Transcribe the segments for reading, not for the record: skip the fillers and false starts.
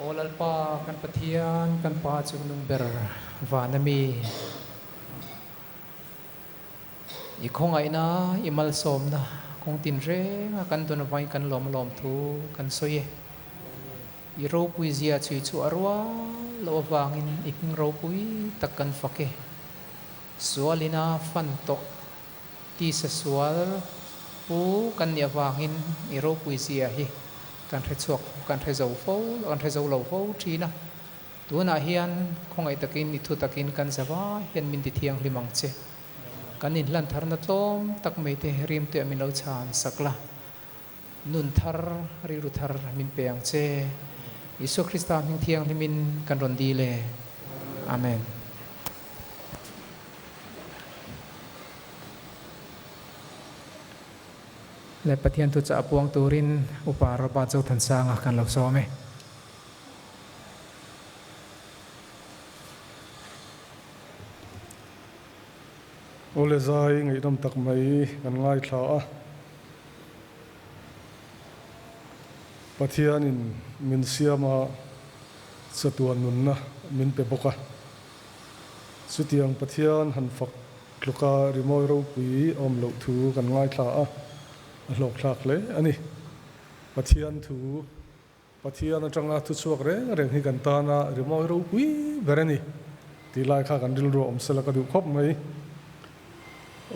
Olalpa kan pathian kan pa chung nung ber vanami ikhong ai na imal som na kong tin re kan don vai kan lom thu kan soye iro pui zia chui chu arwa lo wangin iking ro pui takkan fake sualina fanto ti sa sual pu kan ya wangin iro pui zia hi kan re chuak kan re zo fo kan re zo lo fo thina tuna hian khongai takin ithu takin kan zawa hian min ti thiang limang che kan in lan thar na tlom tak mai te rim te min lo chan sakla nun thar ri ru thar min peang che Isu Krista hing thiang limin kan ron di le amen le pathian tu cha apuang turin upara ba Zothansanga kan lo some ole zai ngai dam tak mai kan ngai thla a pathian in min siama satuan nun na min pe boka sutiang pathian han fak luka rimoi ro pui om lo thu kan ngai thla a lok thlak le ani pathian thu pathian atanga thu chuak reng hi kan ta na rimoi ro pui berani ti lai kha kan dil ro om sela ka du khop mai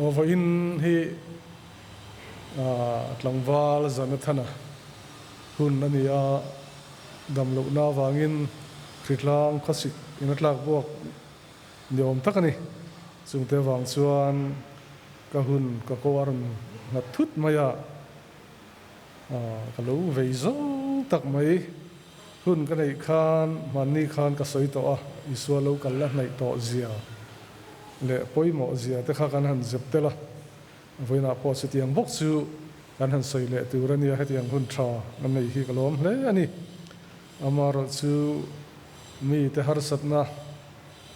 over in hi tlangwal zanathana hun ani a damlo na wangin khritlang khasik inatlak buak niom takani chungte wang chuan ka hun ka kowaran na thut maya ka lo veizo tak mai hun ka nei khan mani khan ka soi to a iswa lo kal la nei to zia le poimo zia te kha kan han zeptela voina po sitiang bok chu kan han soi le turania hetiang hun tha an nei hi kalom hle ani amaro chu mi te har satna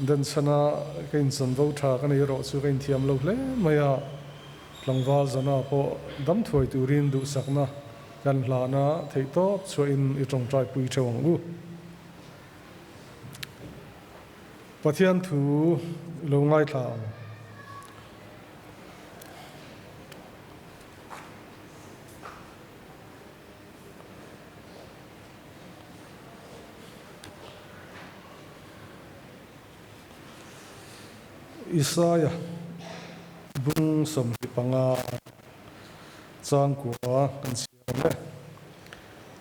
dan sana kain san vo tha kan ei ro chu kain thiam lo hle maya tlangwal zana po dam thoi turin du sakna kan hlana theito chu in I tong trai pui thewang u pathian thu lo ngai thla Isaya bung som hi panga chang kwa kan siam le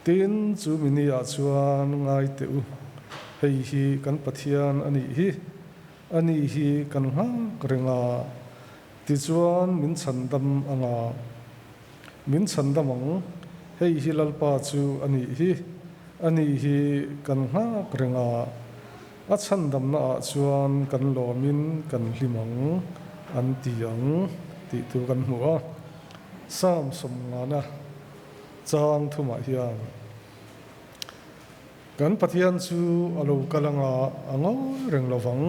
tin chu minia chuan ngai teu hei hi kan pathian ani hi kan ha krenga ti chuan min chandam anga min chandamang hei hi lalpa chu ani hi kan ha krenga a chandam na chuan kan lomin kan hlimang an tiang ti tu kan hmu sam som ngana chang thuma hian kan pathian chu alo kalanga ango reng lovang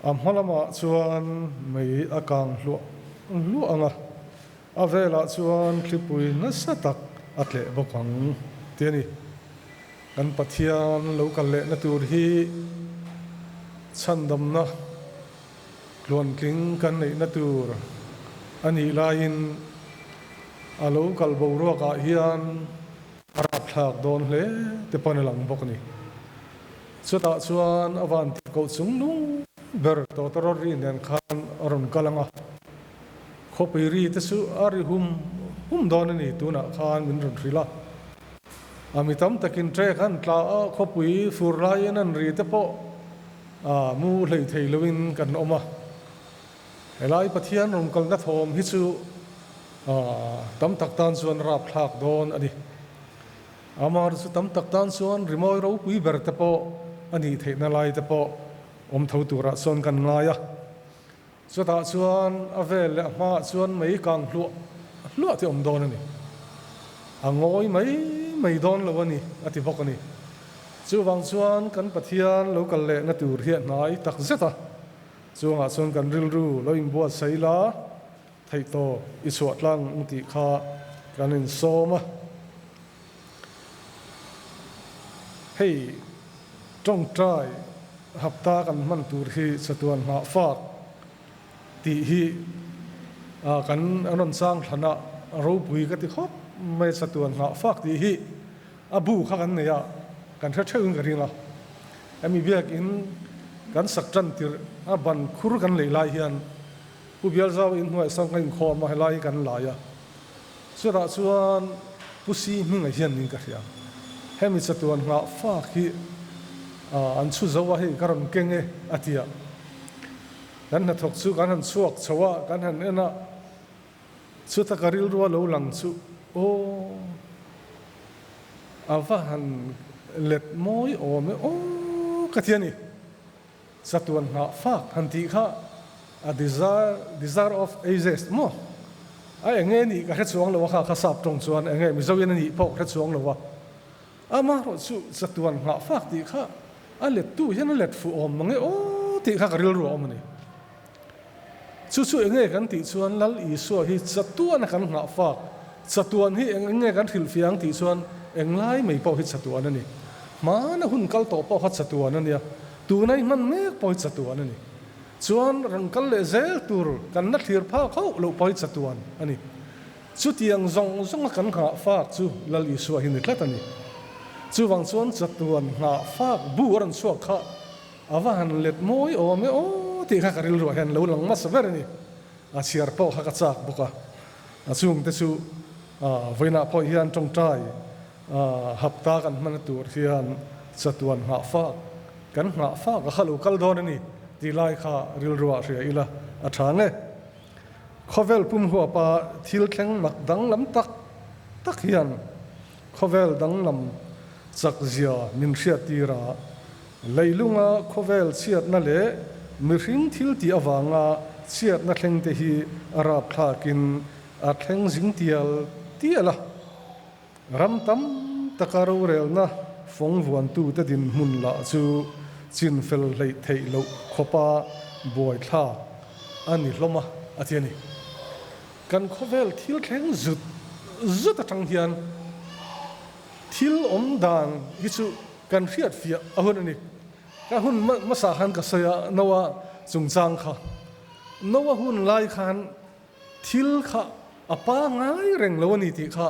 amhalama chuan mei akang lu anga avela chuan klipui na satak atle bokang tiani kan pathian lo kal le na tur hi chandam na luan tling kan nei na tur ani lain alo kal bo ro ka hian arap thak don hle te panelang bok ni chuta chuan awan ti ko chung nu ber to toror ri nen khan aron kalanga khopiri te su ari hum don ani tuna khan min ron rila amitam takin tre khan tla khopui furlai nan ri te po mu hlei thei lovin kan oma helai pathian ron kal na thom hi chu tam tak tan chuan rap thlak don ani amar chu tam tak tan chuan rimoi ro pui ber te po ani theina lai te po om tho tura son kan ngaya chuta chuan avel le ma chuan mei kang hlu ti om don ani angoi mei don lo ani ati bok ani chu wang chuan kan pathian lo kal le na tur hian nai tak zeta chuanga chuan kan ril ru lo in buat saila theito isuat lang ti kha kan in soma hei Tawngtai Hapta kan man tur hi satuan nga fak ti hi kan anon sang thana ro pui ka ti khop mai satuan nga fak ti hi abu kha kan neya kan tha theung ka ringa ami biak in kan saktan tir aban khur kan leilai hian pu bial zaw in hnuai sang kan khom ma helai kan laia sura chuan pusi hminga hian ning ka hria hemi satuan nga fak hi an chu zawa hi karon kenge atia kan na thok chu kan han chuak chawa kan han ena chu ta karil ruwa lo lang chu o ava han let moi o me o kathiani satuan nga fak han ti kha a desire of ages mo ai nge ni ka het chuang lo kha kha sap tong chuan nge mi zawin ni pok het chuang lo wa ama ro chu satuan nga fak ti kha a let tu hian a let fu om mangi o ti kha karil ru om ni chu nge kan ti chuan lal i so hi chatuan kan nga fak chatuan hi nge kan thil fiang ti chuan englai mei po hi chatuan ani mana hun kal to po kha chatuan ani tu nai man mek po hi chatuan ani chuan ran kal le zel tur kan na thlir pha khau lo po hi chatuan ani chu tiang zong kan nga fak chu lal i so hi ni tlat ani chu wang chuan chatuan nga fak bu ran suak kha awan let moi o me o ti kha karil ro hen lo lang ma saber ni a chiar po kha ka chak buka a chung te chu voina po hian Tawngtai Hapta kan man tur hian chatuan nga fak kan nga fak ka halu kal don ani ti lai kha ril ro ria ila a thange khovel pum huwa pa thil thleng mak dang lam tak hian khovel dang lam chak zia min hriat tira leilunga khovel chiat na le mi hring thil ti awanga chiat na thleng te hi arap thlakin a thleng jing tial tiala ram tam takaro rel na phong vuan tu te din mun la chu chin fel lei thei lo khopa boi thla ani hloma atiani kan khovel thil thleng zut atang hian thil om dan hi chu kan hriat fia a hun ani ka hun ma sa khan ka soya nowa chungchang kha nowa hun lai khan thil kha apa ngai reng lo ni ti kha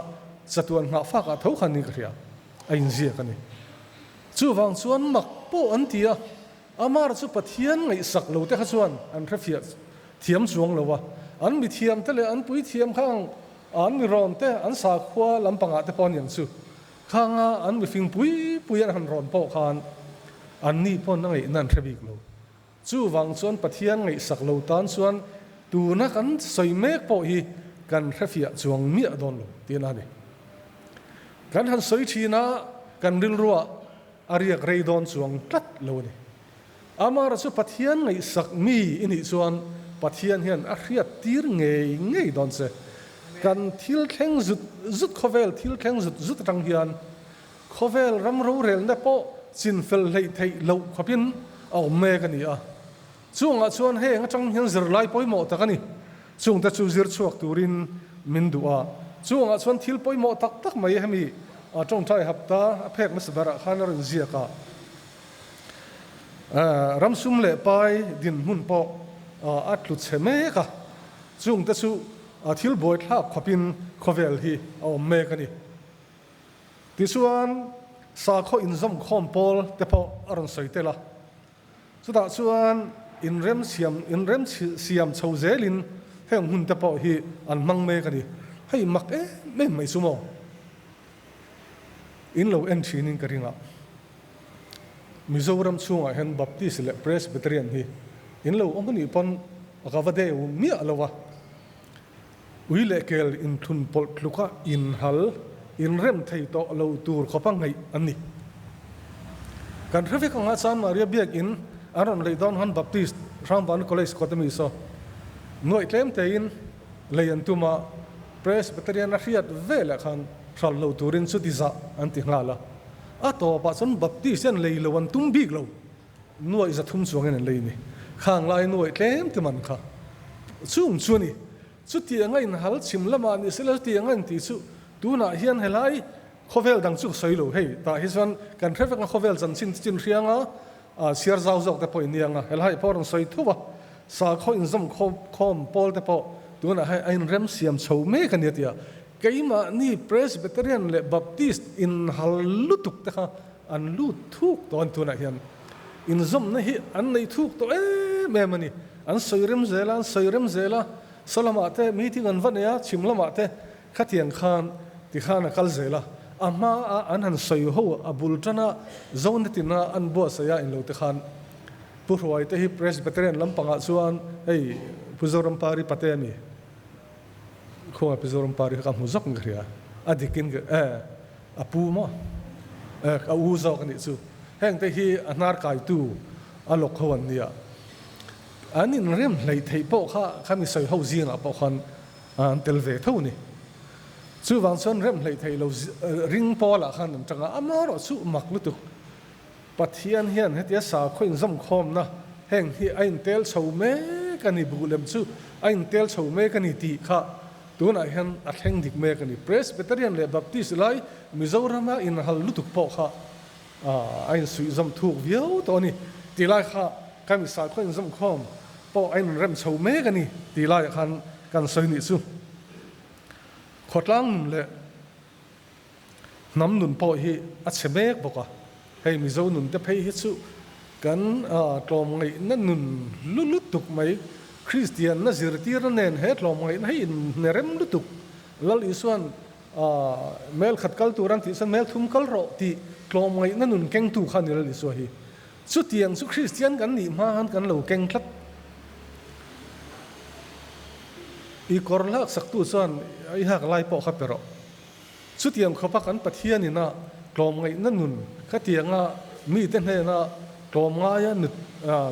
chatuan nga fa ka tho khan ni ka ria a in zia ka ni chu wang chuan mak po an tia amar chu pathian ngai sak lo te kha chuan an thra fia thiam chuang lo wa an mi thiam te le an pui thiam khang an mi ron te an sa khwa lampanga te pon yang chu khanga an mi fing pui an han ron po khan an ni pon ngai nan threbik lo chu wang chuan pathian ngai sak lo tan chuan tu na kan soi mek po hi kan hrefia chuang mi adon lo tina ni kan han soi thina kan ril ruwa ariak rei don chuang tlat lo ni amar chu pathian ngai sak mi ini chuan pathian hian a hriat tir ngei don se kan thil thleng zut khovel thil thleng zut tang hian khovel ram ro rel na po chin fel lei thei lo khopin aw me ka ni a chunga chuan he nga tang hian zir lai poimo ta ka ni chung ta chu zir chuak turin min duwa chunga chuan thil poimo tak mai hemi a Tawngtai Hapta a phek na sabara khan ron zia ka ram sum le pai din mun po atlu cheme ka chung ta chu thil boi thla khopin khovel hi aw me ka ni ti chuan sa kho in zom khom pol te po aron soitela chuta chuan in rem siam chho zelin heng hun te po hi an mang me ka ni hei mak me mai sumo in lo en thinin ka ringa Mizoram chunga hen baptist le presbyterian hi in lo ongni pon akavade mi alawa uile kel in thun pol kluka in hal in rem thei to lo tur khopang ngai ani kan traffic nga chan maria biak in aron leidon han baptist ramban college kotami so noi tlem te in leyan tuma presbyterian a hriat vela khan thal lo turin chu tiza anti ngala ato pa chon baptist an leilo an tum big lo noi za thum chuang en leini khang lai noi tlem te man kha chung chuni chu ti anga in hal chim lama ni sela ti anga ti chu tuna hian helai ข้อเวลดังสุขสวยเลยเฮ้ยแต่ฮิสวันกันเทรฟกันข้อเวลจันชินจินเรียงเสียร์เจ้าจกแต่พออินเดียงเฮลัยพอรังสวยทุบสาข้ออินซัมคอมพอลแต่พอตัวน่ะให้ไอ้เริ่มเสียมโฉมเมกันเนี่ยที่เกี่ยมานี่เพรสเบเตเรียนและบัพติสต์อินฮัลลุตุกแต่ค่ะอันลุทุกตอนตัวน่ะเห็นอินซัมนี่อันในทุกตัวแม่มันนี่อันสวยเริ่มเจล่าสวยเริ่มเจล่าสลามาเตมีที่เงินวันเนี่ยชิมละมาเตขัดยังขานที่ขานกัลเจล่าอามาอันหันสวยหัวอับุลจนะโซนที่น่าอันบัวเสียอินโลที่ขานผู้รวยที่เพรสเบเตเรียนลำปังส่วนเฮ้ยผู้จอมปารีปัตเตมีคงผู้จอมปารีเขามุจกงเรียอดีกินก็อปูมาอูจอกนี่สู้แห่งที่ฮีอนาร์กายตูอลกขวันเนี่ยอันนี้เริ่มเลยที่พวกข้ามีสายหูจีนอ่ะพวกคนอันเทลเวทูนี่สู้บางส่วนเริ่มเลยที่เราริงพอละขันจังอ่ะมาเราสู้มักลุตุปัทยันเฮียนเฮียสาวคนจำคอมนะแห่งที่ไอ้เทลชาวเมกันนี่บุกเลมสู้ไอ้เทลชาวเมกันนี่ตีข้าตัวนั้นเห็นอัดแห่งดิกเมกันนี่เพรสเบเตเรียนเลยบัพติสไลมิโซรามาอินฮัลลุตุกพวกข้าไอ้สุยจำถูกเดียวตัวนี้ตีไล่ข้าการมีสาวคนจำคอมพอไอ้เริ่มชาวเมกันนี่ตีไล่กันสวยนี่สู้ขดล้างเลยน้ำหนุนพอฮีอัดเสเมกบอกว่าให้มีเจ้าหนุนจะไปฮิตสู้กันตรอมไงนั่นหนุนลุตุกไหมคริสเตียนนั่นสิริตีนั่นเองให้ตรอมไงให้เนรมลุตุกแล้วอีส่วนเมลขัดกัลตัวรันที่สันเมลทุ่มกัลโรที่ตรอมไงนั่นหนุนเก่งถูกขันนี่แล้วอีส่วนฮีสุดเตียงสุคริสเตียนกันนี่มาหันกันเราเก่งคลัดอีกอร์ลักสักตัวส่วนไอ้หักไล่ปอกขับไปรอสุดเตียงเขาพักกันปะเทียนี่นะกลอมไงนั่นนุนข้าเตียงมีเต้นให้นะกลอมง่าย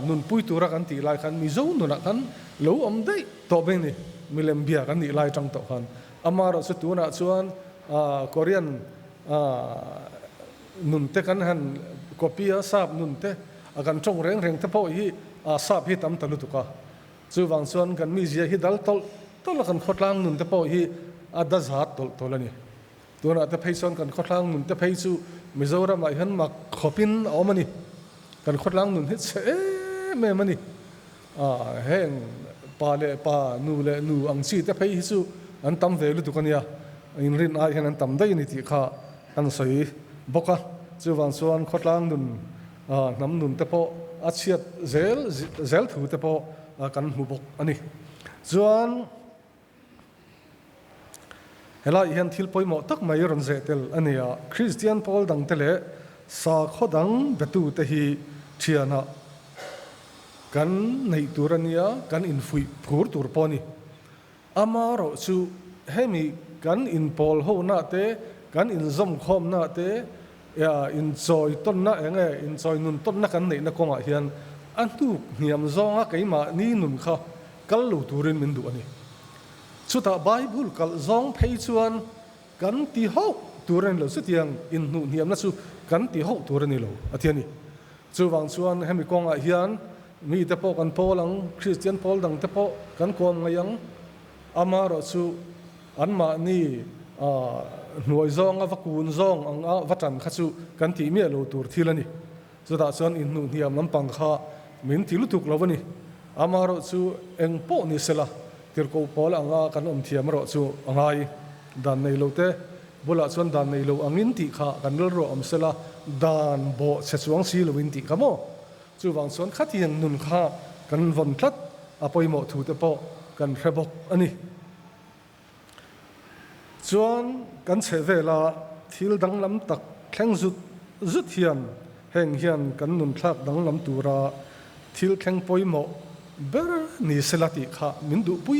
นุนปุยตัวรักกันตีลายกันมีโจนุนกันเหลวได้ต่อไปนี่มีเลมเบียกันนี่ลายจังต่อกันอามาเราสุดตัวนะส่วนคอเรียนนุนเตกันหันกอปีอาซาบนุนเตกันจงเร่งเทพอฮีอาซาบฮีตามตลุตุกะส่วนส่วนกันมีเสียฮีดัลตลกันขดล่างนุนเทพอฮีอาดัซฮัตตลนี่ตัวนั้นจะไปส่วนกันขดล่างนุนจะไปสู่มิโซรามาเห็นมาขบินเอามันนี่กันขดล่างนุนเฮ็ดเสแม่มันนี่แห้งปลาเล่ปลานูอังซีจะไปสู่อันตั้มเวลุตุกันยาอินรินไอเห็นอันตั้มได้นี่ที่ข้าอันสวยบกะส่วนขดล่างนุนน้ำนุนแต่พออาเชียเซลถูแต่พอกันหูบกอันนี้ส่วนเฮลัยเห็นทิลปอยหมอตักไม่รันเจเตลอันนี้คริสเตียนพอลดังเตเลสาขดังเบตูเตฮีเชียนะกันในตัวนี้กันอินฟุยพูดตัวปอนี่อามาโรซูเฮมีกันอินพอลโฮนาเตกันอินซอมคอมนาเตอินจอยต้นน่ะยังไงอินจอยนุนต้นน่ะกันในนักกงอาเฮียนอันตุกเหียมซองอะไก่มานี่นุนข้ากัลลูตูรินมินดูอันนี้สุดท้ายไบเบิลกัลซองเพย์ชวนกันที่หกตัวเรนเราสุดยังอินนุนเหียมนั่นสุกันที่หกตัวเรนนี่เราอาทิตย์นี้ส่วนส่วนให้มีกองอาเฮียนมีแต่พอกันพอหลังคริสเตียนพอดังแต่พอกันกองยังอามาเราสุอันมานี่หน่วยซองวักูนซองวัจันขัดสุกันที่มีเราตัวที่ละนี่สุดท้ายส่วนอินนุนเหียมน้ำปังข้ามินที่ลุตุกเราวันนี้อามาเราสุเอ็งโปนี่เสละที่เราพอละกันเทียมเราสุไงดันในโลเตบุลส่วนดันในโลอังอินติข้ากันเราเราเสละดันโบเสสวงสีโลอินติข้าโมส่วนส่วนขัดที่ยังนุนข้ากันวันพลัดอภัยหมดถูกแต่พอกันเรบกอันนี้ส่วนกันเสเวลาที่ดังลำตักแข่งจุดเฮียนแห่งเฮียนกันนุนพลัดดังลำตัวราที่แข่งปอยหมดเบอร์นี่เสลติข้ามินดูปุย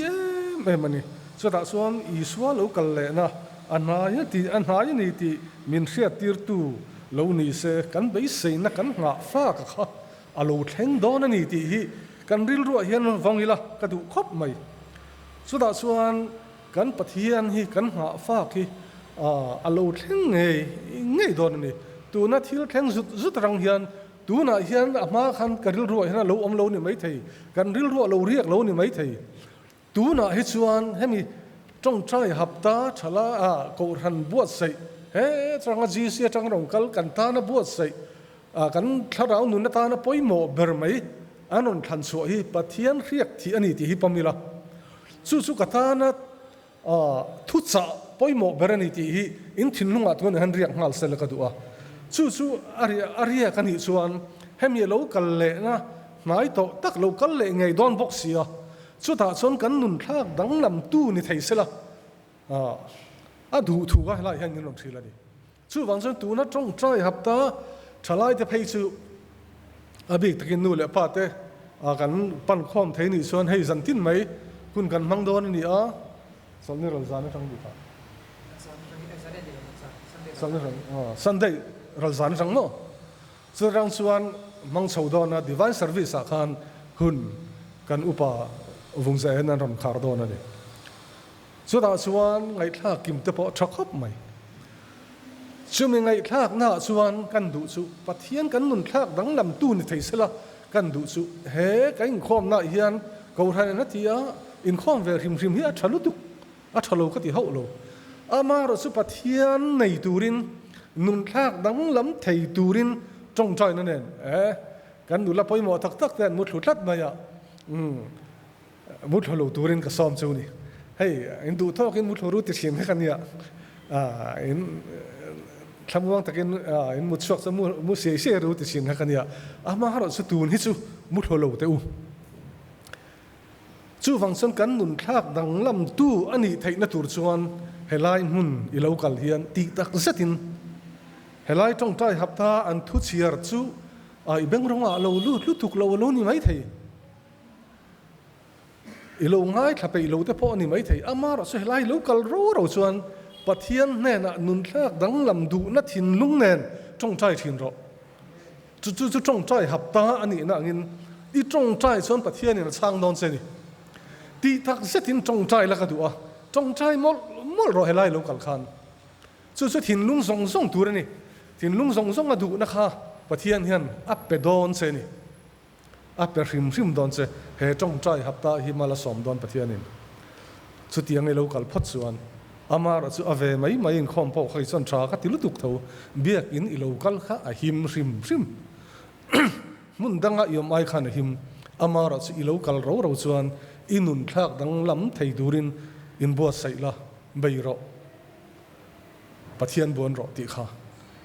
เอ็มนี่สุดท้ายส่วนอีสวาลูกันเลยนะอันหายนี่ที่มินเสียตีร์ตูเหล่านี้เสกันไปเสนักกันหาฟ้าข้าอาลูแข่งโดนนี่ที่กันริลรัวเฮียนฟังอีละกระดูคบไหมสุดท้ายส่วนกันปะเทียนกันหาฟ้าอาลูแข่งไงโดนนี่ตัวนั้นที่แข่งจุดรังเฮียนตัวน่ะเฮียนอามาขันกันริลรัวเฮียนเราเรานี่ไม่ใช่กันริลรัวเราเรียกเรานี่ไม่ใช่ตัวน่ะให้ชวนให้มีจ้องใจหับตาฉลาโกรันบวชใส่ he changa jisia chang rong kal kan ta na buat sai kan tharau nun ta na poimo ber mai anon than so hi pathian riak thi ani ti hi pamila chu kata na thu cha poimo ber ani ti hi in thinlunga thon han riak ngal sel ka duwa chu aria kan hi chuan hem ye lo kal le na mai to tak lo kal le ngei don box sia chu ta chon kan nun thak dang lam tu ni thei sela du thu ga lai han nin thila ni chu wang chon tu na Tawngtai Hapta thalai te phei chu abik takin nu le pa te kan pan khom thei ni chuan hei zan tin mai kun kan mang don ni sol ni ral zan thang di ka Sunday ral zan thang no chu rang chuan mang chho don na divine service a khan hun kan upa vung za nan ron khar don ani chu da chuan ngai thla kim te po thakop mai chu mi ngai thak na chuan kan du chu pathian kan nun thak dang lam tu ni theisela kan du chu he kain khom na hian ko than na tia in khom ve rim hi a thalu tu a thalo ka ti ho lo ama ro chu pathian nei turin nun thak dang lam thei turin Tawngtai na nen kan nu la poimo tak ten mu thlut na ya mu thlo turin ka som chu ni hei in du thok in mu thlu ti sim he kan ya in thamwang takin in mu chok sa mu se ru ti sim he kan ya ama har chu tun hi chu mu thlo te u chu wang son kan nun thak dang lam tu ani thei na tur chuan helai mun i lo kal hian ti tak zatin helai Tawngtai Hapta an thu chiar chu i beng ronga lo lu tuk lo ni mai thei i lo ngai thape i lo te po ni mai thei ama ro se helai lo kal ro chuan pathian ne na nun thak dang lam du na thin lung nen Tawngtai thin ro chu Tawngtai Hapta ani na ngin i Tawngtai chuan pathian in chang don se ni ti tak zetin Tawngtai la ka du Tawngtai mol ro helai lo kal khan chu thin lung song tur ni tin lung song a du na kha pathian hian appe don se ni appe rim don se he Tawngtai Hapta hi mala som don pathian in chu tiang e local phot chuan amar chu ave mai in khom po khai chon tra ka tilu tuk tho biak in i local kha a him rim mun danga yom ai khan him amar chu i local ro chuan inun thak dang lam thei durin in bo sai la bai ro pathian bon ro ti kha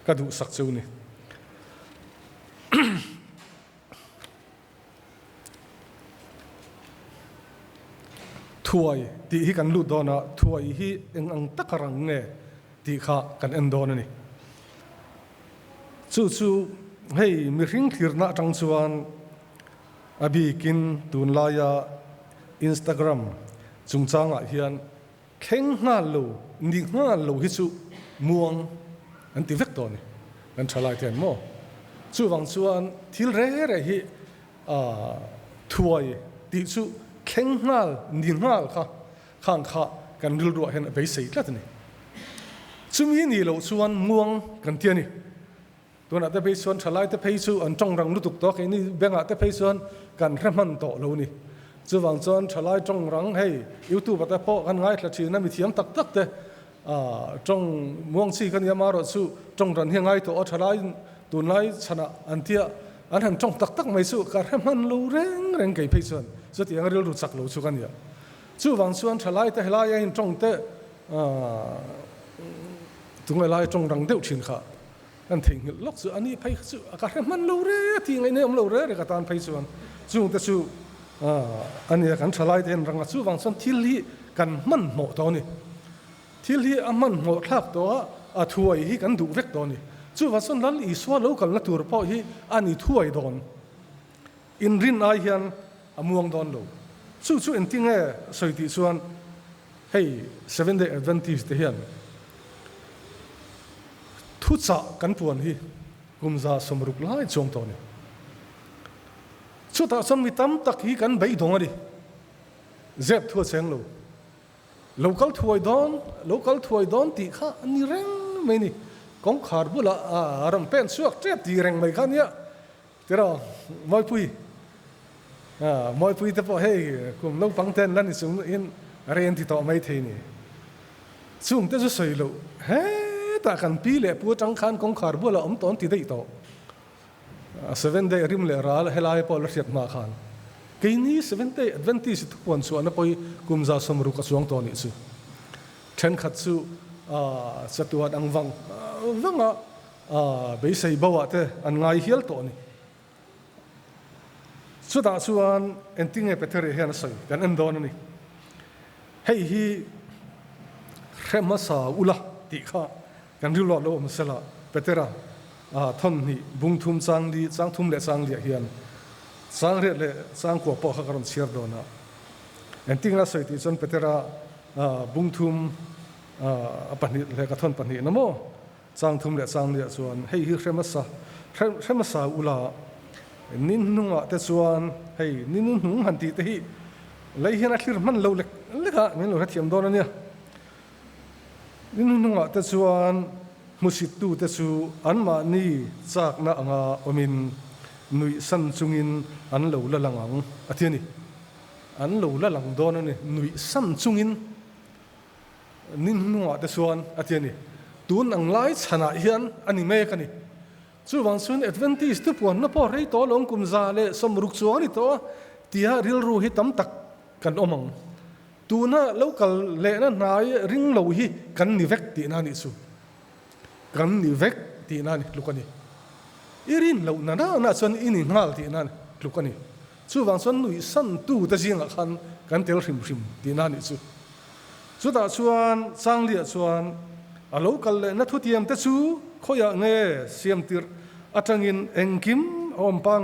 ka du sak chu ni thuai ti hi kan lu dona thuai hi ang takarang nge ti kha kan en don ni chu hei mi ring thirna tang chuan abi kin tun laya Instagram chungchanga hian kheng nga lo ni nga lo hi chu muang an ti vek ton an thalai ten mo chu wang chuan thil re hi thuai ti chu kheng ngal ni ngal kha khang kha kan ril ro hen be sei tlat ni chumi ni lo chuan muang kan tia ni tuna te pe chuan thalai te pe chu an tong rang lu tuk to ke ni benga te pe chuan kan hreman to lo ni chu wang chuan thalai tong rang hei YouTube ta po kan ngai thla thina mi thiam tak te trong muang chi kan yama ro chu trong ran hi ngai to thalai tu nai chana an tia an han trong tak mai chu ka hreman lo reng ke pe chuan chu tiang ril ru chak lo chu kan ya chu wang chuan thalai te helai in trong te tungai lai trong rang deuh thin kha an thing lok chu ani phei chu ka hreman lo re ti ngai ne lo re ka tan phei chuan chu te chu ani kan thalai ten rang chu wang chuan thil hi kan man mo to ni thil hi a man mo thak to a thuai hi kan du vek to ni chu wa chuan lal i swa lo kal na tur po hi ani thuai don in rin ai hian amuang don lo chu en tinge soi ti chuan hei 7 day advantage te hian thu cha kan puan hi kumza somruk lai chom to ni chu ta som mi tam tak hi kan bei dong ari zep thua cheng lo local thuai don ti kha ani reng mai ni kong khar bula ram pen suak trep ti reng mai khan ya tero moi pui te po hei kum lo pang ten lan sung in ren ti to mai the ni chung te su soi lo he ta kan pi le pu tang khan kong khar bu la ton ti dei to 7 day rim le ral helai pol riat ma khan ke ni 7 day advantage tu pon su ana poi kumza somru ka suang to ni su then khat su satuat ang wanga be sei bawa te an ngai hial to ni su da suan enting e petere hian sai kan em don ni hei hi remasa ula ti kha kan ri lo lo masala petera thon ni bungthum chang li chang thum le chang li hian sang re le sang ko po kha karon siar do na enting la sai ti chon petera bungthum apani le ka thon pani namo chang thum le chang li chuan hei hi remasa ula nin nunga te chuan hei nin nung han ti te hi lei hian a thlir man lo le ka min lo thiam don ania nin nunga te chuan musit tu te chu an ma ni chak na anga omin nui san chungin an lo la langang athiani an lo la lang don ani nui san chungin nin nunga te chuan athiani tun ang lai chana hian ani me ka ni chu wang sun advantage tu pon na po rei to long kum za le som ruk chuang ni to tia ril ru hi tam tak kan omang tuna local le na nai ring lo hi kan ni vek ti na ni su kan ni vek ti na ni lukani irin lo na na chon ini ngal ti na lukani chu wang sun nui san tu ta jing khan kan tel hrim ti na ni chu da chuan chang lia chuan a local le na thu tiam te chu khoya nge siam tir atangin engkim om pa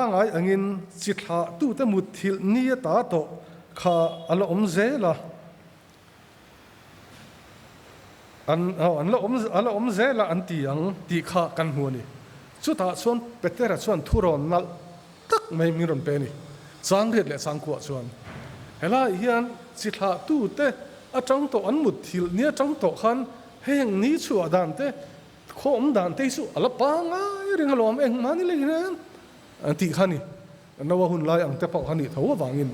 ngai angin chitha tu te mut thil ni ta to kha ala om zela ala om zela an tiang ti kha kan huani chu ta chuan petera chuan thuron nal tak mai mi ron pe ni chang ret le chang ko chuan hela hian chitha tu te atang to an mut thil ni atang to khan heng ni chu adan te khom dan te su ala pa nga ring lom eng mani le ran anti khani nawa hun lai ang te pau khani thawa wangin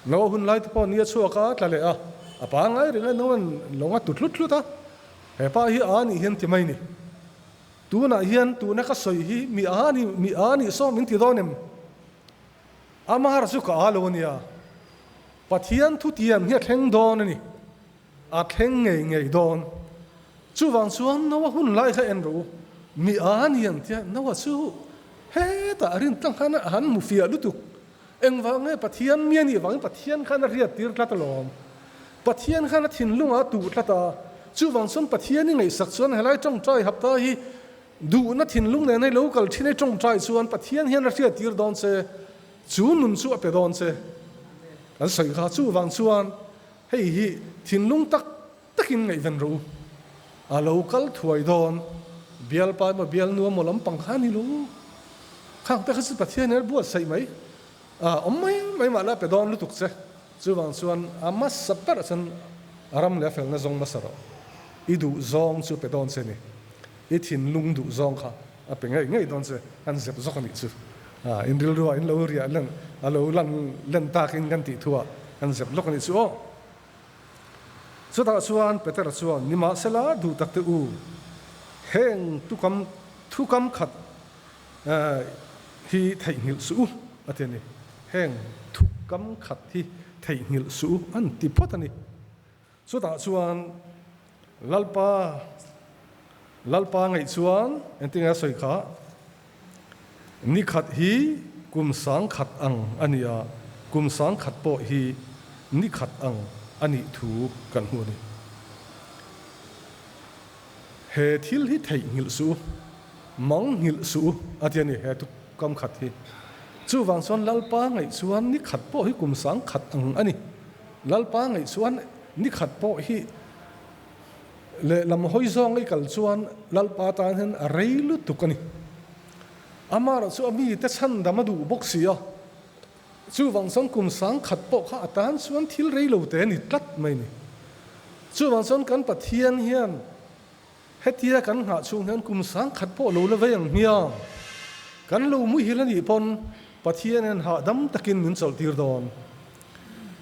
nawa hun lai te pau ni chu ka tla le a pa nga ring nawan longa tutlut a he pa hi ani hian ti mai ni tu na hian tu na ka soi hi mi ani so min ti donem amar su ka alo nia pathian thu tiam hi thleng don ani a thleng ngei don chu wang chuan nawa hun lai kha en ro mi an hian tia nawa chu he ta rin tang khana han mu fia lutuk eng wange pathian mi ani wang pathian khana ria tir tla talom pathian khana thin lunga tu tlata chu wang chuan pathian ni ngei sak chuan helai tawngtai hapta hi du na thin lung ne nei local thine tawngtai chuan pathian hian ria tir don se chu nun chu ape don se an sai kha chu wang chuan hei hi thin lung takin ngei ven ro a local thuai don bial pa ma bial nu mo lam pang khani lu khang ta khasi pathian er buat sai mai mai ma la pe don lu tuk che chu wang chuan ama sapar san aram le fel na zong masaro i du zong chu pe don se ni i thin lung du zong kha a pe ngai don se an zep zok ani chu in ril ruwa in lo ria lan alo lan ta kin kan ti thua an zep lok ani chu so da chuan peter chuan nima sela du tak te u heng tu kam khat hi thei ngil su ateni heng tu kam khat hi thei ngil su an ti potani so da chuan lalpa ngai chuan entinga soi kha ni khat hi kum sang khat ang ania kum sang khat po hi ni khat ang ani thu kan hu ni he thil hi thei ngil su mong ngil su atiani he tu kam khat hi chu wang son lalpa ngai chuan ni khat po hi kum sang khat ang ani lalpa ngai chuan ni khat po hi le lam hoi zong ai kal chuan lalpa tan hen a reilu tukani amar chu ami te chan damadu boxia chu wang son kum sang khat po kha atan chuan thil reilo te ni tlat mai ni chu wang son kan pathian hian hetia kan ha chung hian kum sang khat po lo la veng mia kan lo mu hilani pon pathian en ha dam takin min chol tir don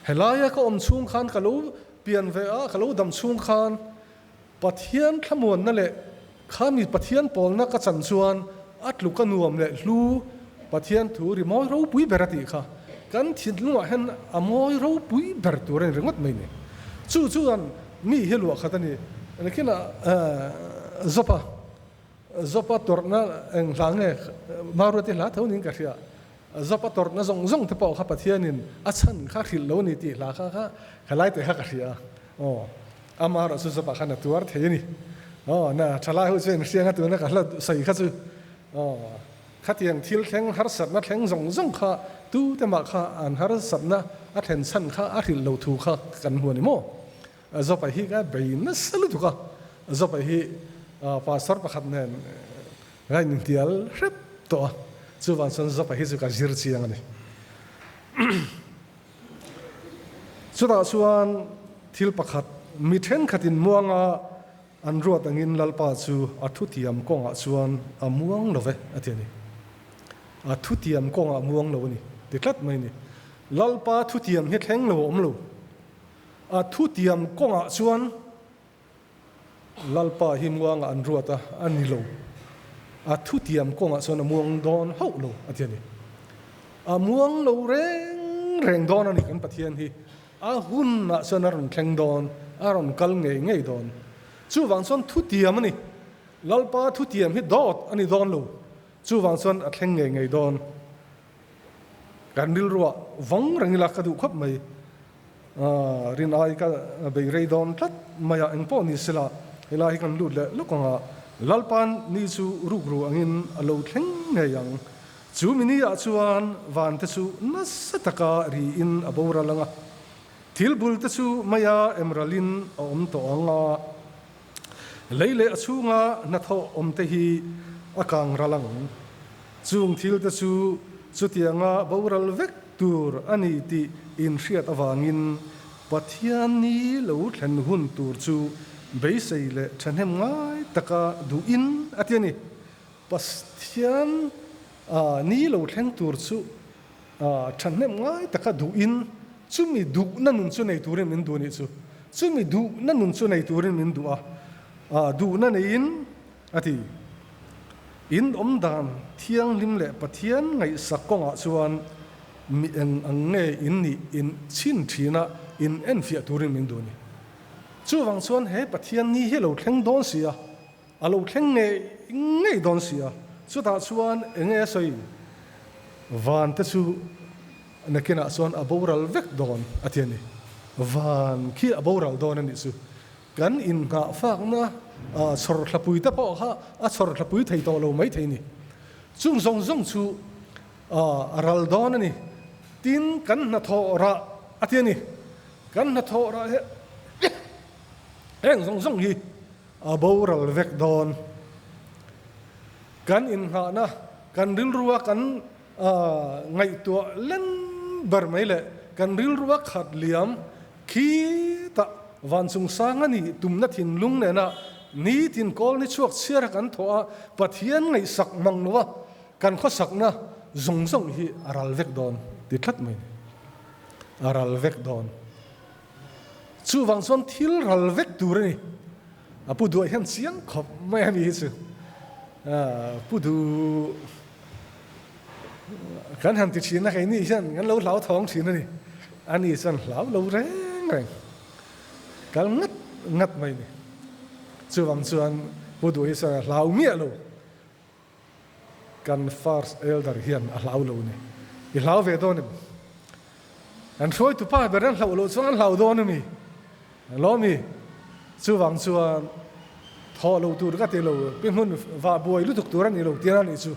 helaya ka om chung khan ka lo pian ve a ka lo dam chung khan ปัทยันขมวนนั่นแหละข้ามีปัทยันปอลนักจันชวนอัดลูกกันวมเลยลูปัทยันถูริมอยเราปุยเบรติค่ะกันทิ้งลูกเห็นอมอยเราปุยเบรตัวเรื่องงัดไม่เนี่ยจู่อันมีเฮลัวขัดนี่อันนี้น่ะzopa torna eng hlange maruti la thonin ka ria zopa torna zong te pau kha pathianin achan kha khil lo ni ti la kha khalai te kha ka ria amara su zopa khana tuar theini na thala hu chen sianga tu na ka la sai kha chu khatiang thil thleng har sat na thleng zong kha tu te ma kha an har sat na a thlen san kha a thil lo thu kha kan huani mo zopa hi ka bein na salu tu kha zopa hi pastor pakhat nen ngai ning tial rep to chuwan son zopa hi chu ka zir chiang ani chuda chuan thil pakhat mi then khatin muanga an ruat angin lalpa chu athu tiam konga chuan amuang love atiani athu tiam konga amuang lo ni tiklat mai ni lalpa thu tiam he thleng lo omlo athu tiam konga chuan lalpa himwang an ruata anilo athu tiam konga sona muang don hau lo atiani muang lo reng don ani kan pathian hi a hun na sona ron thleng don aron kal ngei don chu wang son thu tiam ani lalpa thu tiam hi dot ani don lo chu wang son a thleng ngei don kan dil ruwa wang rangila ka du khop mai rin ai ka be rei don tlat maya engpo ni sila ilahi kan lut le lukonga lalpan ni chu rugru angin alo thleng nge yang chu mini a chuan van te chu nasataka ri in abora langa thilbul te chu maya emralin om to anga leile achunga na tho om te hi akang ralang chung thil te chu chutianga boral vek tur ani ti in hriat awangin pathian ni lo thlen hun tur chu beisei le thanem ngai taka du in atiani pathian ni lo thleng tur chu thanem ngai taka du in chumi du nanun chu nei turin min du ni chu chumi du nanun chu nei turin min du du na nei in ati in omdan thiang lim le pathian ngai sakonga chuan mi ang nge in ni in chin thina in en fia turin min du ni chu wang chuan he pathian ni he lo thleng don sia alo thleng nge don sia chu ta chuan enge soi van te chu nakina chuan aboral vek don atiani van khi aboral don ani chu kan in nga fak na chor thlapui ta po ha a chor thlapui thei to lo mai thei ni chung zong chu aral don ani tin kan na tho ra atiani kan na tho ra he eng zong hi aboral vek don kan in nga na kan ril ruwa kan ngai to len bar mai le kan ril ruwa khat liam khi ta van chung sang ani tumna thin lung ne na ni tin kol ni chuak chiar kan thoa pathian ngai sak mang nowa kan kho sak na zong hi aral vek don ti thlat mai aral vek don chu wang son thil ral vek tur ni apu du hian chiang khop mai ami chu pu du kan han ti chin na kai ni hian kan lo lau thong chin ni ani san lau lo reng kal ngat mai ni chu wang chuan pu du hi sa lau mia lo kan first elder hian a lau lo ni I lau ve don ni an thoi tu pa beran lau lo chuan lau don ni lo mi chu wang chuan tho lo tur ka te lo pe mun va boi lu tuk turan ni lo tian ni chu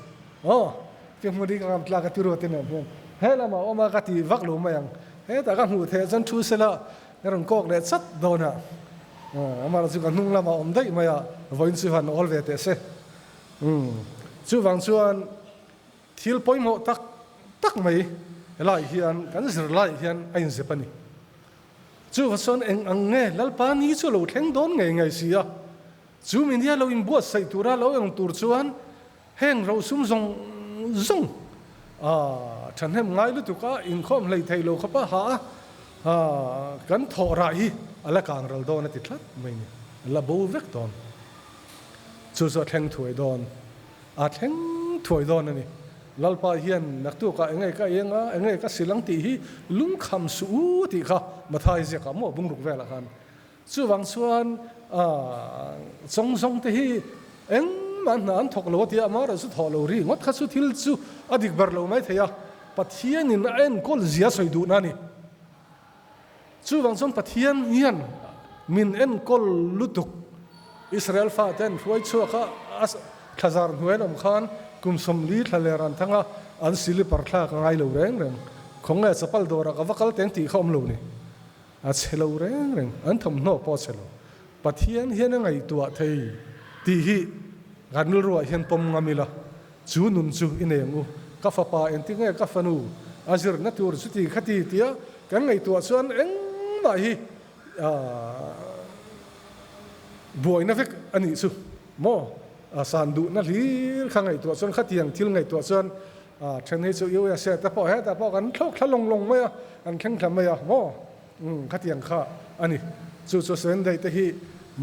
pe mun ri kam tla ka turo te na he la ma o ma ka ti vak lo ma yang he ta ka hu the chan thu se la ran kok le chat dona ama chu ka nung la ma om dai ma ya voin chu han ol ve te se chu wang chuan thil poimo tak mai lai hian kan zir lai hian ain se pani chu son eng ang nge lalpa ni chu lo thleng don ngai sia chu min dia lo in buat sai tura lo eng tur chuan heng ro sum zong than hem ngai lu tu ka in khom lei thei lo khapa ha kan tho ra hi ala kang ral don ati thlat mai ni la bo vek don chu zo theng thuai don a theng thuai don ani lalpa hian naktu ka engai ka yenga engai ka silang ti hi lung kham su ti kha mathai je ka mo bung ruk vela khan chu wang chuan song te hi eng man nan thok lo ti amara su tholo ri ngot kha su thil chu adik bar lo mai theya pathian in en kol zia soi du na ni chu wang chon pathian hian min en kol lutuk Israel fa ten fuai chu kha as khazar huan khan kum som li thaleran thanga an sili parthla ka ngai lo reng khonga chapal dora ka vakal teng ti khom lo ni a chelo reng an thom no po chelo pathian hian ngai tua thei ti hi ganul ro hian pom ngamila chu nun chu inengu ka fa pa en ti nge ka fanu azir na tur chu ti khati tia kan ngai tua chuan eng ma hi boina vek ani chu mo san du na hlir khangai tua chuan khatiang thil ngai tua chuan then hi chu yu ya se ta po he ta po kan thlok thlong mai an kheng thlam mai mo khatiang kha ani chu sen dai te hi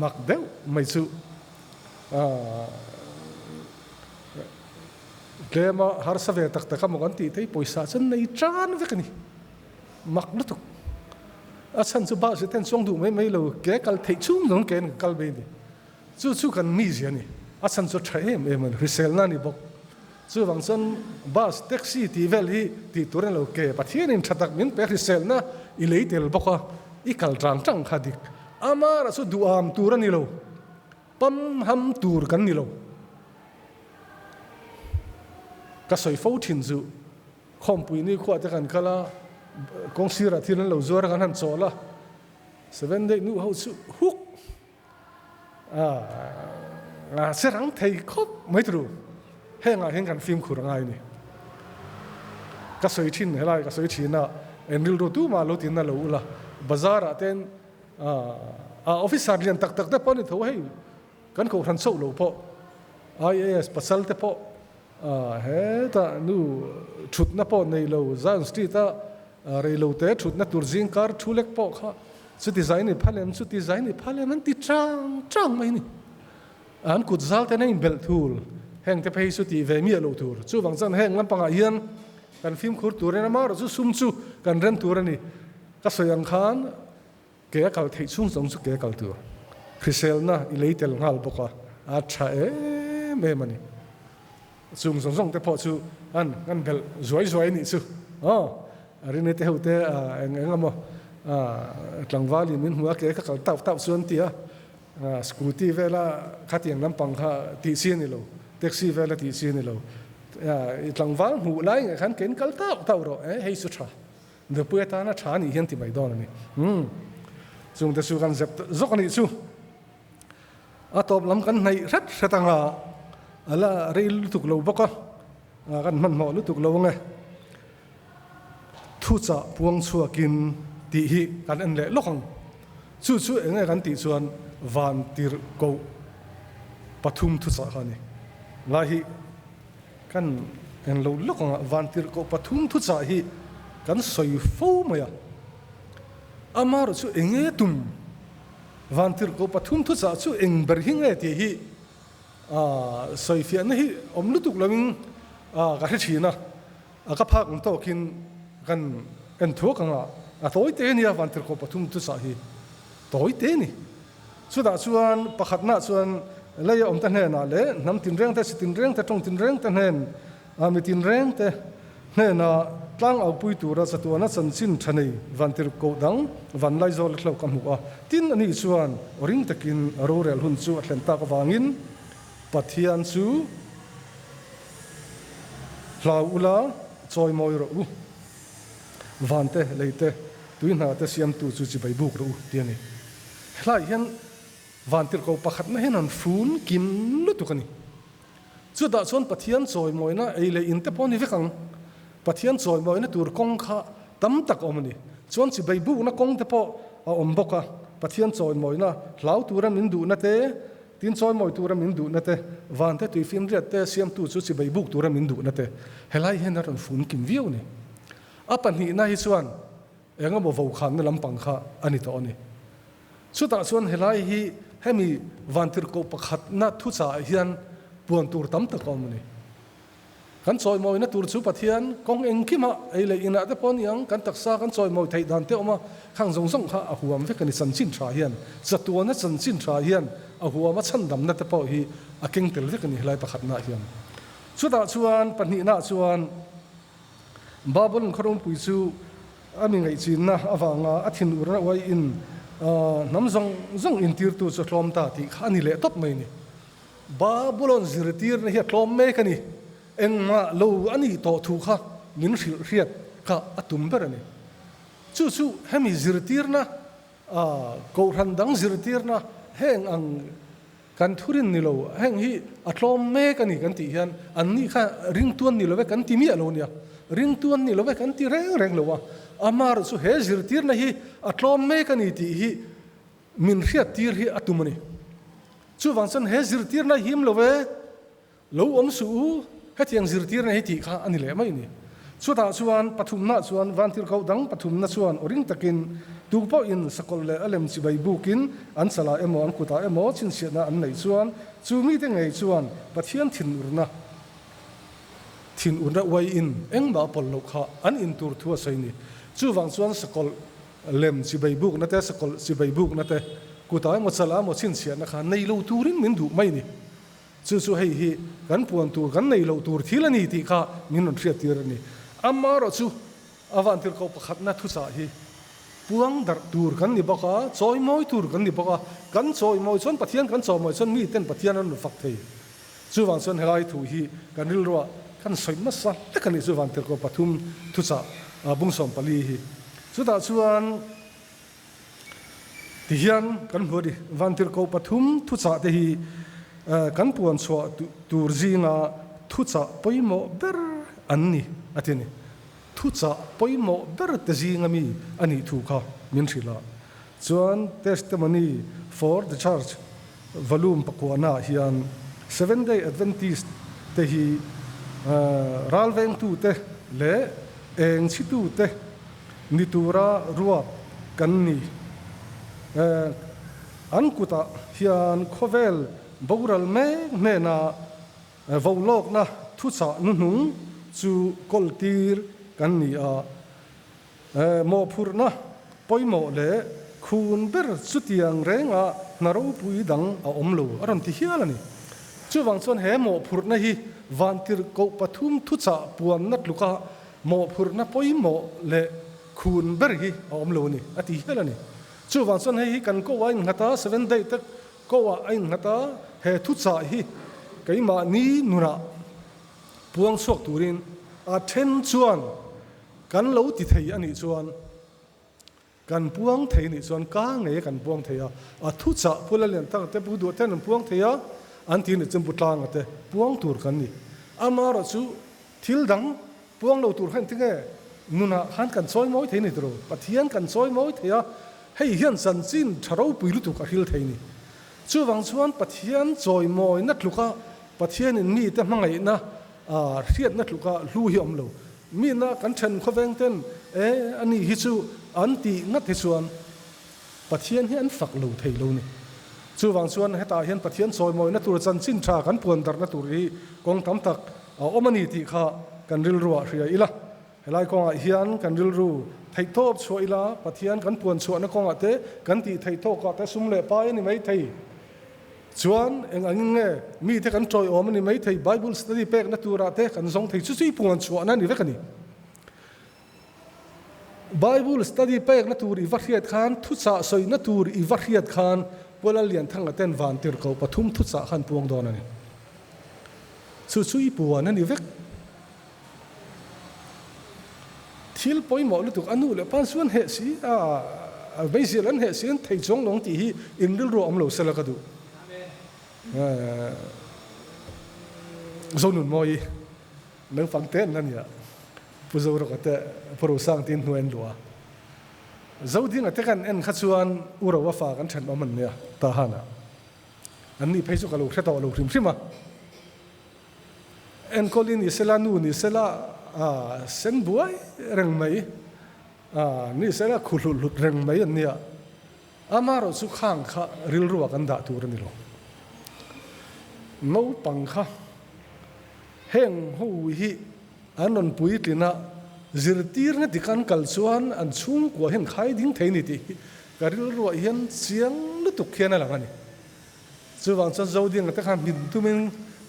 mak deu mai chu klema har sa ve tak tak mo kan ti te poisa chen nei tran vek ni mak lu tuk a chan chu ba se ten song du mai lo ke kal thei chung nong ken kal be ni chu kan mi zia ni a chan chu thaem man risel na ni bok chu wang chen bus taxi ti vel hi ti turen lo ke pathian in thatak min pe risel na i leitel boka i kal tang khadik amara chu duam turan ni lo pam ham tur kan ni lo ka soi fo thin zu khom pui ni khwa te kan kala kong sira thil lo zor kan han chola 7 day nu ho chu huk serang thei khop mai tru henga hen kan film khur ngai ni ka soi thin helai ka soi thina enril ro tu ma lo tin na lo ula bazar aten officer lian tak te pon tho hei kan ko ran so lo po IAS pasal te po he ta nu thut na po nei lo zan street ta rei lo te thut na tur jing kar thulek po kha chu design ni phalem an ti chang mai ni an kut zal te nei bel thul heng te phei su ti ve mi lo tur chu wang chan heng lam panga hian kan film khur tur na ma ro chu sum chu kan ren tur ani ka soyang khan ke kal thei chung song chu ke kal tur krisel na i leitel ngal boka a tha me mani chung song te pho chu an bel zoi ni chu rin te hote engamo tlangwali min huwa ke ka kal tau suan tia scooty vela khatiang lampang kha ti sin ni lo taxi vela ti sin ni lo tlangwal hu lai khan ken kal tau ro hei su tha de pueta na tha ni hian ti mai don ni chung te su kan zep zok ni chu atop lam kan nei rat satanga ala reil tuk lo boka kan man mo lu tuk lo nge thu cha puang chuakin ti hi kan en le lokang chu enge kan ti chuan van tir ko pathum thu cha khani la hi kan en lo lokang van tir ko pathum thu cha hi kan soi fo maya amar chu enge tum van tir ko pathum thu cha chu eng ber hinge ti hi soi fi an hi om lu tuk lawing ka thina ka phak to kin kan thu kanga toy te ni van tir ko pathum thu cha hi toy te ni chu da chuan pakhat na chuan lei om ta hne na le nam tin reng ta sitin reng ta tong tin reng ta hnen mi tin reng te hne na tlang au pui tu ra chatuana chan chin thanei van tir ko dang van lai zol thlo kam hu a tin ani chuan ring takin rural hun chu thlen ta ka wangin pathian chu hlau ula choi moi ro van te leite tuin ha te siam tu chu chi bai buk ro tiani hlai hian van tir ko pakhat na henan fun kim lu tukani chu da chon pathian choi moi na eile in te poni vekang pathian choi moi na tur kong kha tam tak omani chon chi bai buk na kong te po om boka pathian choi moi na hlau turam in du na te tin choi moi turam in du na te van te tui fin riat te siam tu chu chi bai buk turam in du na te helai hen ran fun kim viu ni apan hi na hi chuan enga mo vo khan na lampang kha ani to ani chu ta chuan helai hi hemi vantir ko pakhat na thu cha hian puan tur tam ta ko mani kan choi moi na tur chu pathian kong engkima ei le ina te pon yang kan taksa kan choi moi thei dan te oma khang zong zong kha a huam ve kan san chin tha hian zatua na san chin tha hian a huam a chan dam na te po hi a keng tel ve kan hi lai pakhat na hian chuta chuan pani na chuan babul khorom pui chu ami ngai chin na awanga athin urna wai in nam zong zong in tir tu chu hlom ta ti khani le top mai ni babulon zirtir na hi hlom me kani engma lo ani to thu kha min riat kha atum ber ani chu hemi zirtir na ko ran dang zirtir na heng ang kan thurin ni lo heng hi atlom me kani kan ti hian anni kha ring tuan ni lo ve kan ti mi alo nia ring tuan ni lo ve kan ti reng lo wa amar su he zirtir na hi atlom me kani ti hi min riat tir hi atumani chu wangsan he zirtir na him lo ve lo om su hetiang zirtir na heti kha ani le mai ni chuta chuan pathum na chuan vantir kau dang pathum na chuan oring takin tupo in sakol le alem chi bai bukin an sala emo an kuta emo chin sia na an nei chuan chu mi te ngei chuan pathian thin urna wai in engba pol lo kha an in tur thua sai ni chu wang chuan sakol lem chi bai buk na te sakol chi bai buk na te kuta emo sala mo chin sia na kha nei lo turin min du mai ni chu hei hi kan puan tur kan nei lo tur thilani ti kha min on thria tir ni amma ro chu avantir ko pakhat na thu cha hi puang dar tur kan ni baka choi moi tur kan ni baka kan choi moi chon pathian kan choi moi chon mi ten pathian an fak thei chu wang chon helai thu hi kan ril ro kan soi ma sa ta kan ni chu vantir ko pathum thu cha bung som pali hi chu ta chuan ti hian kan hodi vantir ko pathum thu cha te hi kan puan chua tur zinga thu cha poimo ber anni atini thu cha poimo ber te zinga mi ani thu kha min thila chuan testimony for the church volume pakwana hian 7-day adventist te hi ralveng tu te le eng chi tu te nitura ruwa kan ni an kuta hian khovel boral me na volok na thu cha nu nung chu koltir kan ni a mo phurna poimo le khun ber chutiang renga naro pui dang a omlo aron ti hialani chu wang chon he mo phurna hi vantir ko pathum thu cha puan nat luka mo phurna poimo le khun ber hi a omlo ni ati hialani chu wang chon he kan ko wa ngata 7 day tak ko wa ai ngata he thu cha hi keima ni nuna puang sok turin a then chuan kan lo ti thei ani chuan kan puang thei ni chuan ka nge kan puang theia a thu cha pulalian tak te pu du ten puang theia an ti ni chumpu tlang ate puang tur kan ni amara chu thil dang puang lo tur khan tinge nuna han kan choi moi thei ni tro pathian kan choi moi theia hei hian san chin tharo puilu tu ka hil thei ni chu wang chuan pathian choi moi na tluka pathian in mi te mangai na riat na tluka lu hi om lo mi na kan then khoweng ten ani hi chu an ti na the chuan pathian hi an fak lo thei lo ni chu wang chuan heta hian pathian choi moi na tur chan chin tha kan puan dar na tur hi kong tam tak omani ti kha kan ril ruwa hria ila helai konga hian kan ril ru thei top choila pathian kan puan chuan na konga te kan ti thei to ka te sum le pa ni mai thei chuan eng ange mi te kan troi om ni mai thei bible study pek na tura te kan zong thei chu chui puan chuan na ni vekani bible study pek na tur i variat khan thu cha soi na tur i variat khan pola lian thanga ten van tir ko pathum thu cha khan puang don ani chu chui puan ani vek thil poimo lu tuk anu le pan suan he si beisil an he sin thei chong long ti hi in ril ro am lo sela ka du zonun moi nang phang ten nan ya pu zo ro ka te pro sang tin hnuan lua zo ding ate kan en khachuan uro wa fa kan than man ne ta hana an ni pheisu ka lo theta lo hrim hrim en kolin ni sela nu ni sela sen buai reng mai ni sela khulu lut reng mai an nia amaro su khang kha ril ruak an da tur ni lo no pang kha heng hu hi anon pui tlina zirtir na tikan kalsuan an chung ko hen khai ding theini ti karil ruak hian chiang lu tuk khian ala ngani chuwang chon zoding ta kham min tumin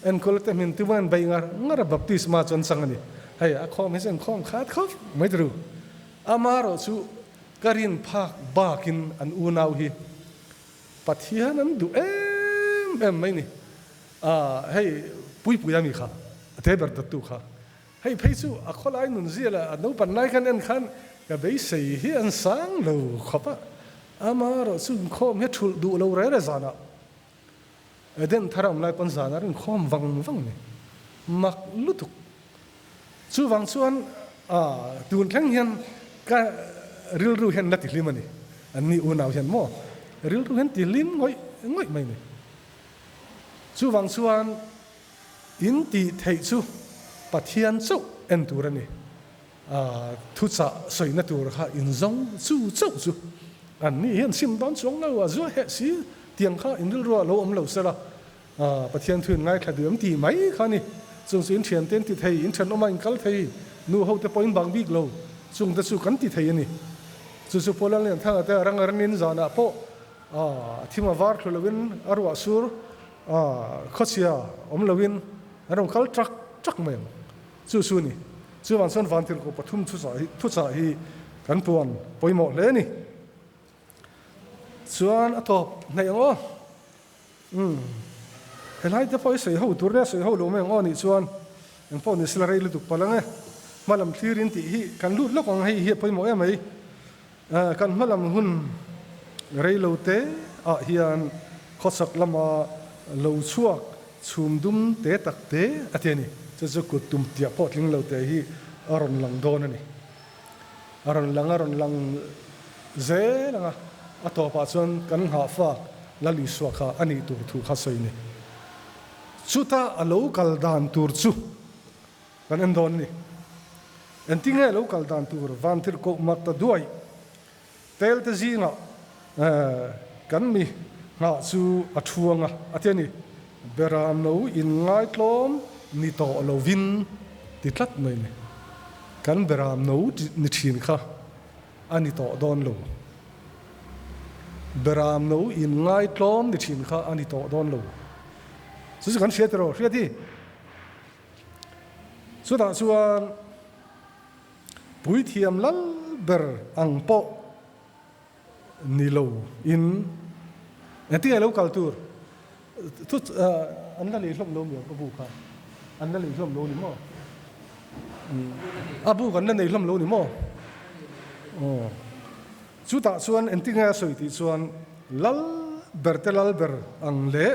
en kolte min tuman baingar ngara baptisma chon sangani hay a khom hesen khom khat khof mai tru amaro chu karin phak bakin an unau hi pathian an du em mai ni hey pui ami kha te ber tu kha hey pheichu a kholai nun zia no pan nai kan en khan ka bei sei hi an sang lo khopa amaro chu khom he thul du lo re re zana eden tharam lai pan zana rin khom wang ni mak lutuk chu wang chuan tun thang hian ka ril ru hian lati limani anni unau hian mo ril ru hian ti lim ngoi mai ni chu wang chuan in ti thei chu pathian chu en turani thu cha soina tur kha in zong chu anni hian sim don chong lo zo he si tiang kha in ril ru lo om lo sala pathian thun ngai thadum ti mai khani chung sin thian ten ti thei in than omai kal thei nu ho te point bang big lo chung ta chu kan ti thei ani chu polan len thang ata rang ranin zana po thima var thlowin arwa sur khosia om lovin arong kal trak mai chu ni chu wan son van tir ko pathum thu cha hi kan puan poimo le ni chuan atop nei ngo helai te poi sei ho tur ne sei ho lo me ngo ni chuan en po ni slare lu tuk palange malam thirin ti hi kan lut lokong hi poimo em ai kan malam hun reilo te hian khosak lama lo chuak chumdum te takte ateni chu kutum tia potling lo te hi aron lang don ani aron lang ze langa atopa chuan kan ha fa lali swakha ani tur thu kha soini chuta alo kal dan tur chu kan en don ni en tinge lo kal dan tur van tir ko makta duai tel te zinga kan mi nga chu athuanga ateni beram no in ngai tlom ni to lovin ti tlat mai ne kan beram no ni thin kha ani to don lo beram no in ngai tlom ni thin kha ani to don lo chu kan fiatro fiati chu da chuan pui thiam lal ber ang po ni lo in ati lo kaltur tu an la le hlom lo mi abu kha an la le hlom lo ni mo abu kan la le hlom lo ni mo chu ta chuan en tinga soi ti chuan lal ber te lal ber ang le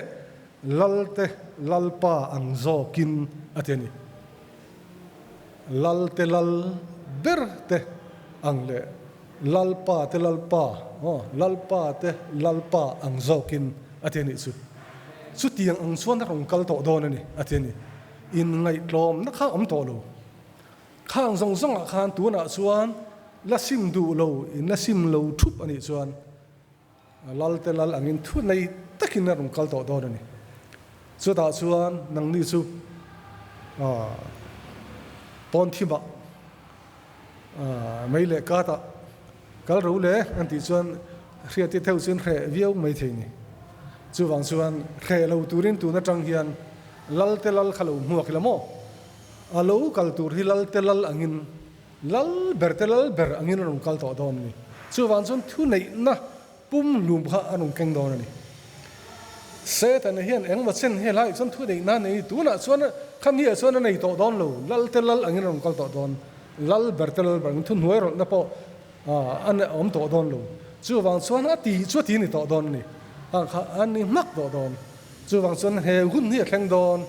lal te lal pa ang zo kin ateni lal te lal ber te ang le lal pa te lal pa te lal pa ang zo kin ateni chu tiang ang chuan na rong kal to don ani ateni in ngai tlom na kha om to lo khang zong khan tu na chuan la sim du lo in la sim lo thup ani chuan lal te lal angin thu nei takin na rong kal to don ani chu ta chuan nang ni chu pon thiba mai le ka ta kal ro le an ti chuan khria ti theu chuan khe viau mai thei ni chu wang chuan khe lo turin tu na tang hian lal te lal khalo muak lamo alo kal tur hi lal te lal angin lal ber te lal ber angin rong kal to don ni chu wang chuan thu nei na pum lum kha anong keng don ni se ta na hian eng ma chen he lai chuan thu nei na nei tu na chuan kham hi chuan nei to don lo lal te lal angin rong kal to don lal ber te lal ber thu nuai ro na po an om to don lo chu wang chuan a ti chu ti ni to don ni kha an ni mak to don chu wang chuan he hun hi thleng don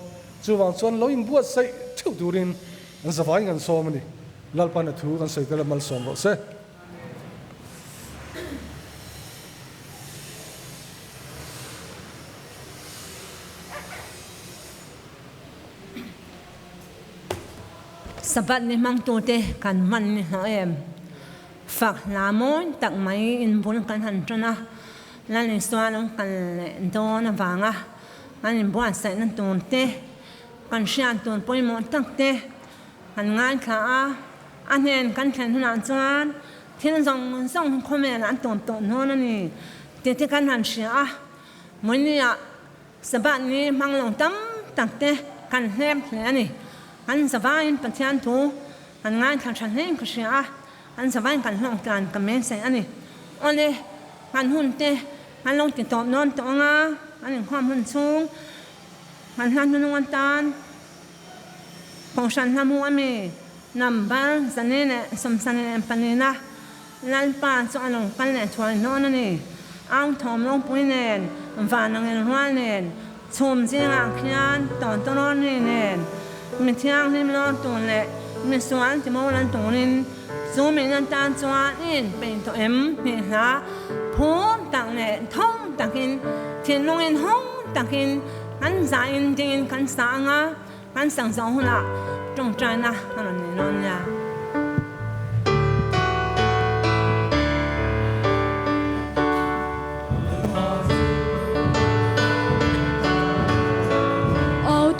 chu wang chuan lo in buat sai theu turin an zawai ngan som ni lal pa na thu kan sai tel mal som ro se sabat ni mang tu te kan man ni em phak lamon tak mai in bun kan han tana lan in swa long kan le don awanga an in buan sai nan ton te kan sian ton poi mo tak te kan ngan kha an hen kan thlen hunan chuan thiên zong khomen an ton ton no na ni te kan han sia moi ni a sabat ni manglong tam tak te kan hem hle ani an savain pathian thu an ngan kha than hen ka sia an savain kan long kan kamen sai ani ole kan hun te an long ti top non to nga an in khom hun chung an han nu an tan pong san hamu ame nambal zanene som sanene panina lan pa so anong kan le thwal no na ni ang thom long puinen van ang en hwal nen chum jinga khian ton ton ni nen mi thiang lim lo ton le mi swan ti mo lan tonin zo me nan tan chuan in pe to em ni ha phom tang le thong takin thiên long en hong takin kan za in din kan sa nga kan sang zong hula trong trai na kan ni non ya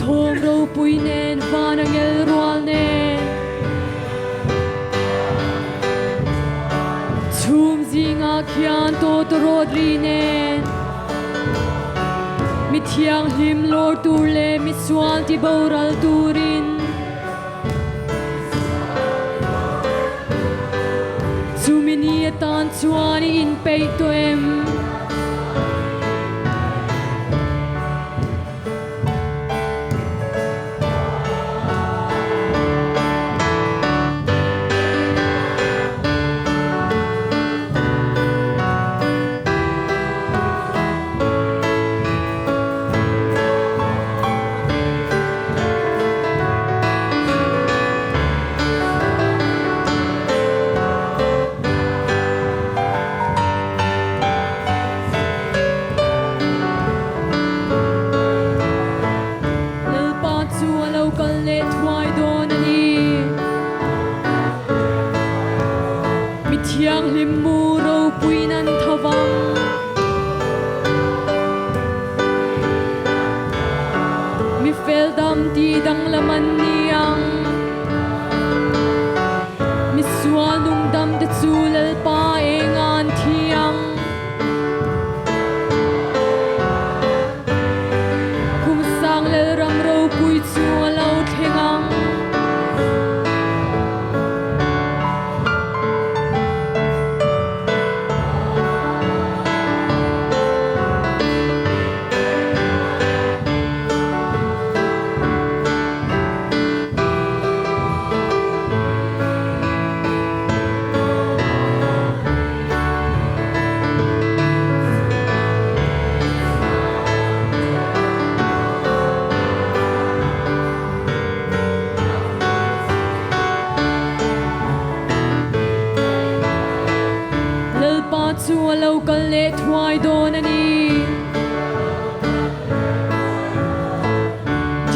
thong ro pui nen van angel rual nen chum zinga khian to rodri nen mi thiang him lor tur le mi swal ti boral turin chumini tan chuani in pei to em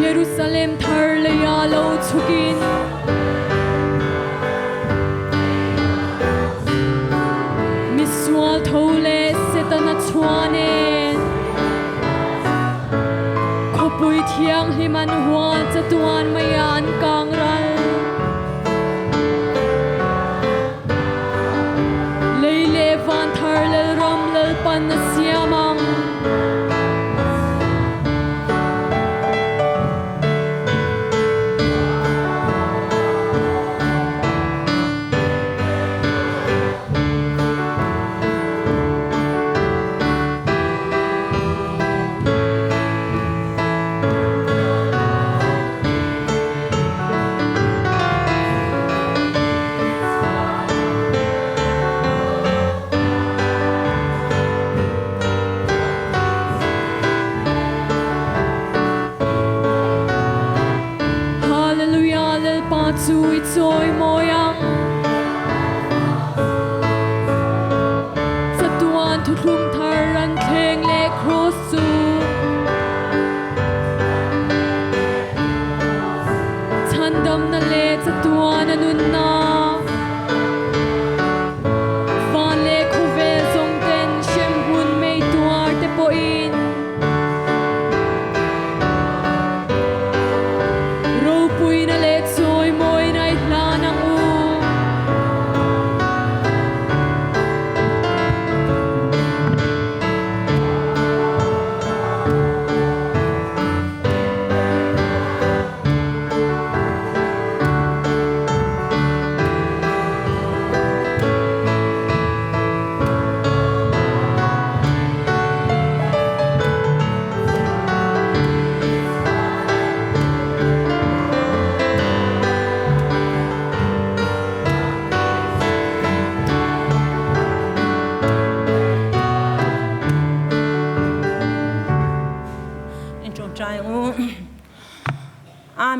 Jerusalem thar le ya lo chukin miswal thole setana chwane khopui thiang himan hwal chatuan mayan kangral leile van thar le ram le pan siamang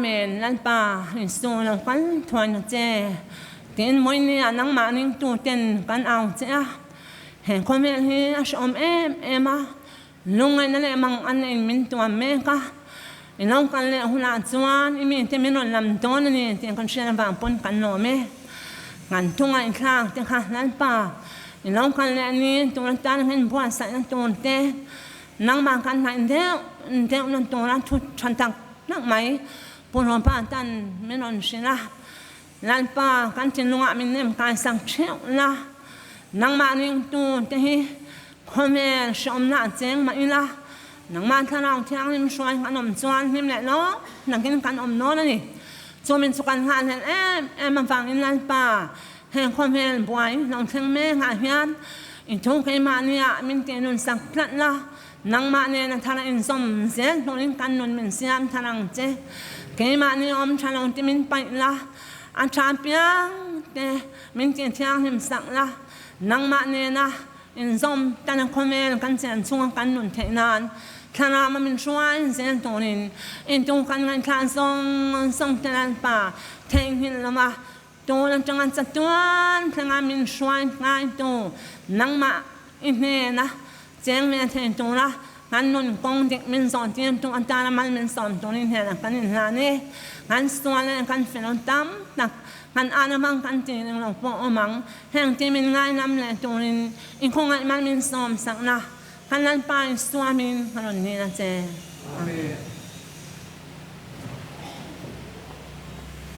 เมนลันป่าอินสูลงกันทวนเจเตียนมวยเนี่ยนังมานิ่งตัวเต้นกันเอาเจ้าเห็นคนเมียที่ชมเอ็มลุงไงนั่นแหละมังอันนี้มินตัวเมกะอีน้องกันเลยหุ่นอาจวนอีมีเต็มไม่นอนลำต้นนี่เตียนคนเชื่อวางปนกันหน่อเมงานทุ่งไอ้ข้างเตียนข้างลันป่าอีน้องกันเลยนี่ตัวนั้นตั้งเห็นบัวใส่นั่นตัวเต้นังมากันไหนเดียวนั่นตัวนั้นทุกชันตักนักไหมปนหัวป้าตันไม่นอนสินะลันป่ากันจินลุงอามินเนมการสังเชี่ยวนะนังมานิ่งตัวเต้คนเมียชมหน้าเจงมาอีละนังมาทะเลาะเที่ยงนิ่มชวนกันอมชวนนิ่มแหละเนาะนังกินกันอมโน่นนี่จนเป็นสุกันหาเห็นมันฟังอินลันป่าเห็นคนเมียบ่อยน้องเชียงแม่หาเฮียนอีทุกข์มาเนี่ยมินเตียนุนสักพลัดละนังมาเนี่ยทะเลอินสมเสียตรงนี้กันนุนเป็นเสียมทะลังเจเกมาเนี่ยอมทะเลาะที่มินไปละอาชาเปียงเตมินเตียนเที่ยงนิ่มสักละนังมาเนี่ยนะอินสมแต่ละคนเองกันเสียนช่วงกันหนุนเทนานขณะมันช่วยเสียนตัวนี้อินตรงกันกันคลาส่งแต่ละป่าเทงหินละมาตัวนั้นจังกันจัดตัวขณะมันช่วยง่ายตัวนังมาอินเนี่ยนะเจ้าแม่เทนตัวละงั้นนุ่นกงเด็กมันสอนเตรียมตัวอันตรายมันสอนตัวนี้เห็นกันนี่ละนี่งั้นส่วนนั้นกันเป็นตั้มนักกันอ่านมังกันจีนเราพอมังแห่งที่มันง่ายน้ำแหละตัวนี้อีกคงไอ้มันสอนสักนะกันนั้นไปสวามินขนาดนี้นะเจ้